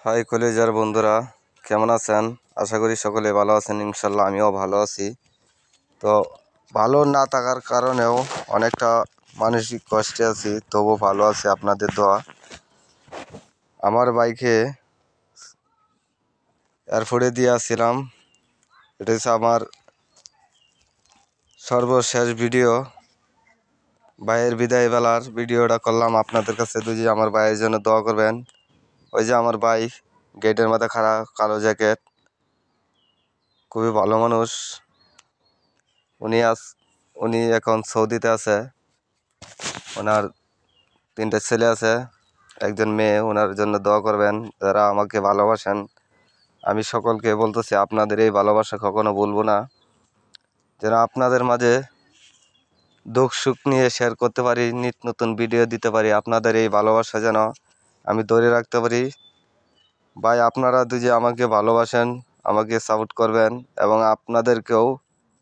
High কলেজার বন্ধুরা, কেমন আছেন? আশা করি সকলে ভালো আছেন। ইনশাল্লাহ আমিও ভালো আছি। তো ভালো না থাকার কারণেও অনেকটা মানসিক কষ্টে আছি, তবু ভালো আছি আপনাদের দোয়া। আমার বাইকে এয়ারপোর্টে দিয়ে আসছিলাম। এটা হচ্ছে আমার সর্বশেষ ভিডিও, ভাইয়ের বিদায় বেলার ভিডিওটা করলাম আপনাদের কাছে। দুজি আমার ভাইয়ের জন্য দোয়া করবেন। ওই যে আমার ভাই গেটের মাথায় খাড়া, কালো জ্যাকেট, খুবই ভালো মানুষ। উনি এখন সৌদিতে আছে। ওনার 3টে ছেলে আছে, একজন মেয়ে। ওনার জন্য দোয়া করবেন। যারা আমাকে ভালোবাসেন, আমি সকলকে বলতেছি আপনাদের এই ভালোবাসা কখনো ভুলবো না। যেন আপনাদের মাঝে দুঃখ সুখ নিয়ে শেয়ার করতে পারি, নিত্য নতুন ভিডিও দিতে পারি। আপনাদের এই ভালোবাসা যেন আমি ধরে রাখতে পারি। ভাই, আপনারা যে আমাকে ভালোবাসেন, আমাকে সাপোর্ট করবেন, এবং আপনাদেরকেও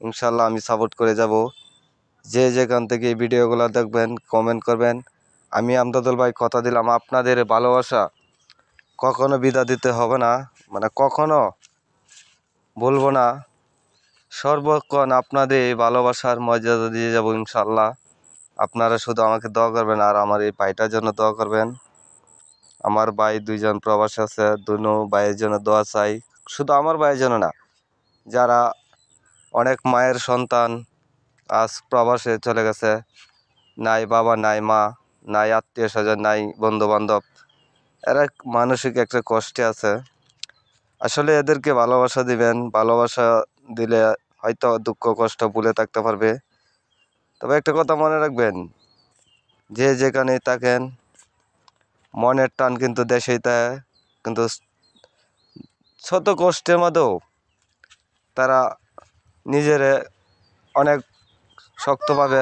ইনশাল্লাহ আমি সাপোর্ট করে যাব। যে যেখান থেকে এই ভিডিওগুলো দেখবেন, কমেন্ট করবেন। আমি আমদাদুল ভাই কথা দিলাম, আপনাদের ভালোবাসা কখনো বিদা দিতে হবে না, মানে কখনো বলবো না। সর্বক্ষণ আপনাদের এই ভালোবাসার মর্যাদা দিয়ে যাব ইনশাল্লাহ। আপনারা শুধু আমাকে দোয়া করবেন, আর আমার এই ভাইটার জন্য দোয়া করবেন। আমার ভাই 2জন প্রবাসী আছে, দুনো ভাইয়ের জন্য দোয়া চাই। শুধু আমার ভাইয়ের জন্য না, যারা অনেক মায়ের সন্তান আজ প্রবাসে চলে গেছে, নাই বাবা, নাই মা, নাই আত্মীয় স্বজন, নাই বন্ধু বান্ধব, এরা মানসিক একটা কষ্টে আছে। আসলে এদেরকে ভালোবাসা দিবেন। ভালোবাসা দিলে হয়তো দুঃখ কষ্ট ভুলে থাকতে পারবে। তবে একটা কথা মনে রাখবেন, যে যেখানেই থাকেন, মনের টান কিন্তু দেশেই থাকে। কিন্তু ছোট কষ্টের মধ্যেও তারা নিজের অনেক শক্তভাবে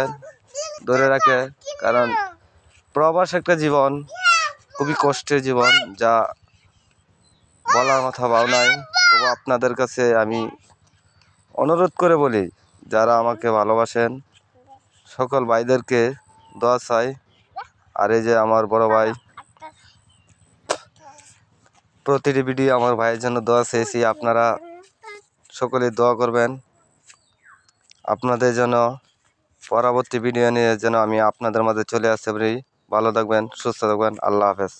ধরে রাখে। কারণ প্রবাস একটা জীবন, খুবই কষ্টের জীবন, যা বলার কথা ভাও নাই। তবু আপনাদের কাছে আমি অনুরোধ করে বলি, যারা আমাকে ভালোবাসেন সকল ভাইদেরকে দোয়া চাই। আর এই যে আমার বড় ভাই, প্রতিটি ভিডিও আমার ভাইয়ের জন্য দোয়া চেয়েছি। আপনারা সকলে দোয়া করবেন। আপনাদের জন্য পরবর্তী ভিডিও নিয়ে যেন আমি আপনাদের মাঝে চলে আসতে পারি। ভালো থাকবেন, সুস্থ থাকবেন। আল্লাহ হাফেজ।